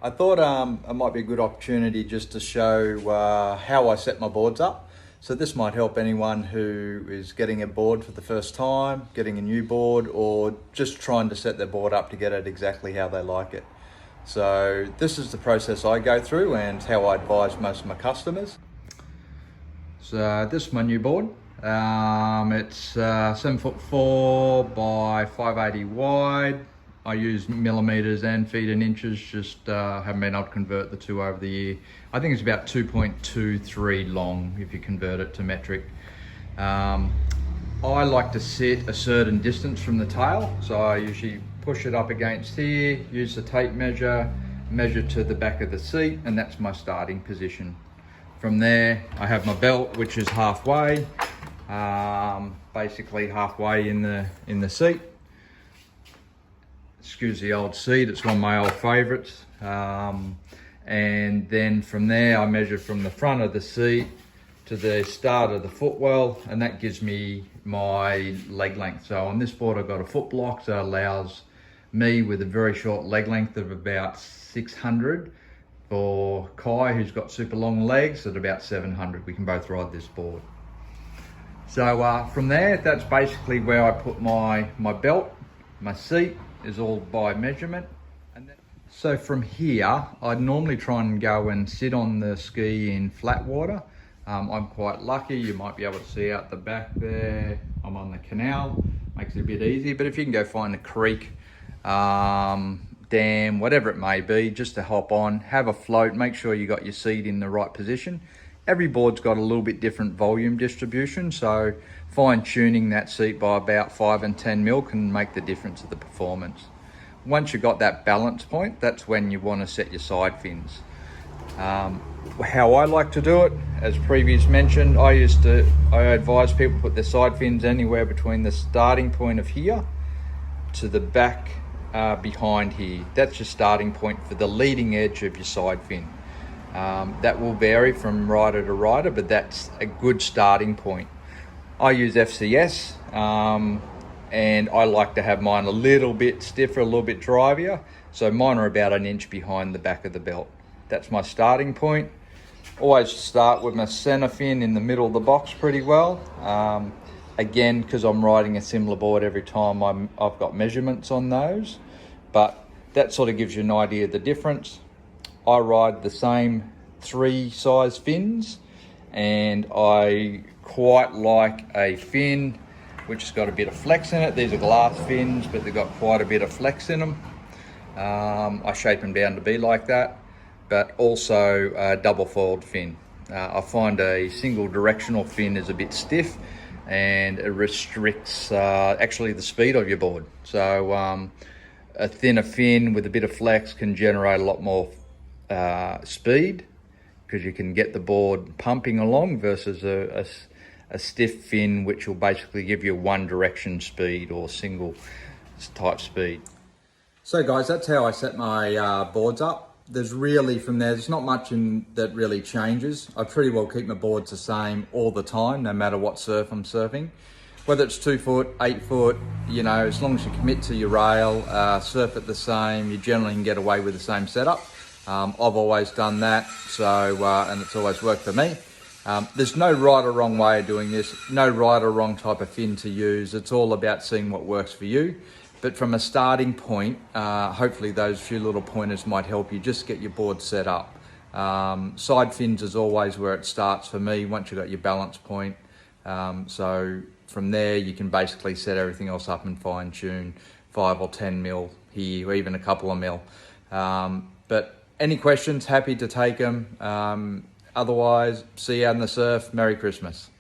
I thought it might be a good opportunity just to show how I set my boards up. So this might help anyone who is getting a board for the first time, getting a new board, or just trying to set their board up to get it exactly how they like it. So this is the process I go through and how I advise most of my customers. So this is my new board. It's 7'4" by 580 wide. I use millimeters and feet and inches, just haven't been able to convert the two over the year. I think it's about 2.23 long if you convert it to metric. I like to sit a certain distance from the tail, so I usually push it up against here, use the tape measure, measure to the back of the seat, and that's my starting position. From there, I have my belt, which is halfway, basically halfway in the seat. Excuse the old seat, it's one of my old favorites. And then from there, I measure from the front of the seat to the start of the footwell, and that gives me my leg length. So on this board, I've got a foot block that allows me with a very short leg length of about 600. For Kai, who's got super long legs, at about 700. We can both ride this board. So from there, that's basically where I put my belt. My seat is all by measurement. And then, so from here, I'd normally try and go and sit on the ski in flat water. I'm quite lucky, you might be able to see out the back there. I'm on the canal, makes it a bit easy, but if you can go find a creek, dam, whatever it may be, just to hop on, have a float, make sure you got your seat in the right position. Every board's got a little bit different volume distribution, so fine tuning that seat by about 5 and 10 mil can make the difference of the performance. Once you've got that balance point, that's when you want to set your side fins. How I like to do it, as previous mentioned, I advise people put their side fins anywhere between the starting point of here to the back behind here. That's your starting point for the leading edge of your side fin. That will vary from rider to rider, but that's a good starting point. I use FCS, and I like to have mine a little bit stiffer, a little bit drivier. So mine are about an inch behind the back of the belt. That's my starting point. Always start with my center fin in the middle of the box pretty well. Again, because I'm riding a similar board every time, I've got measurements on those, but that sort of gives you an idea of the difference. I ride the same 3 size fins, and I quite like a fin which has got a bit of flex in it. These are glass fins, but they've got quite a bit of flex in them. I shape them down to be like that, but also a double foiled fin. I find a single directional fin is a bit stiff, and it restricts actually the speed of your board. So a thinner fin with a bit of flex can generate a lot more speed, because you can get the board pumping along, versus a stiff fin which will basically give you one direction speed or single type speed. So guys, that's how I set my boards up. There's not much in that really changes. I pretty well keep my boards the same all the time, no matter what surf I'm surfing. Whether it's 2 foot, 8 foot, as long as you commit to your rail, surf it the same, you generally can get away with the same setup. I've always done that, so and it's always worked for me. There's no right or wrong way of doing this, no right or wrong type of fin to use. It's all about seeing what works for you. But from a starting point, hopefully those few little pointers might help you just get your board set up. Side fins is always where it starts for me, once you've got your balance point. So from there, you can basically set everything else up and fine tune 5 or 10 mil here, or even a couple of mil. But any questions, happy to take them. Otherwise, see you out in the surf. Merry Christmas.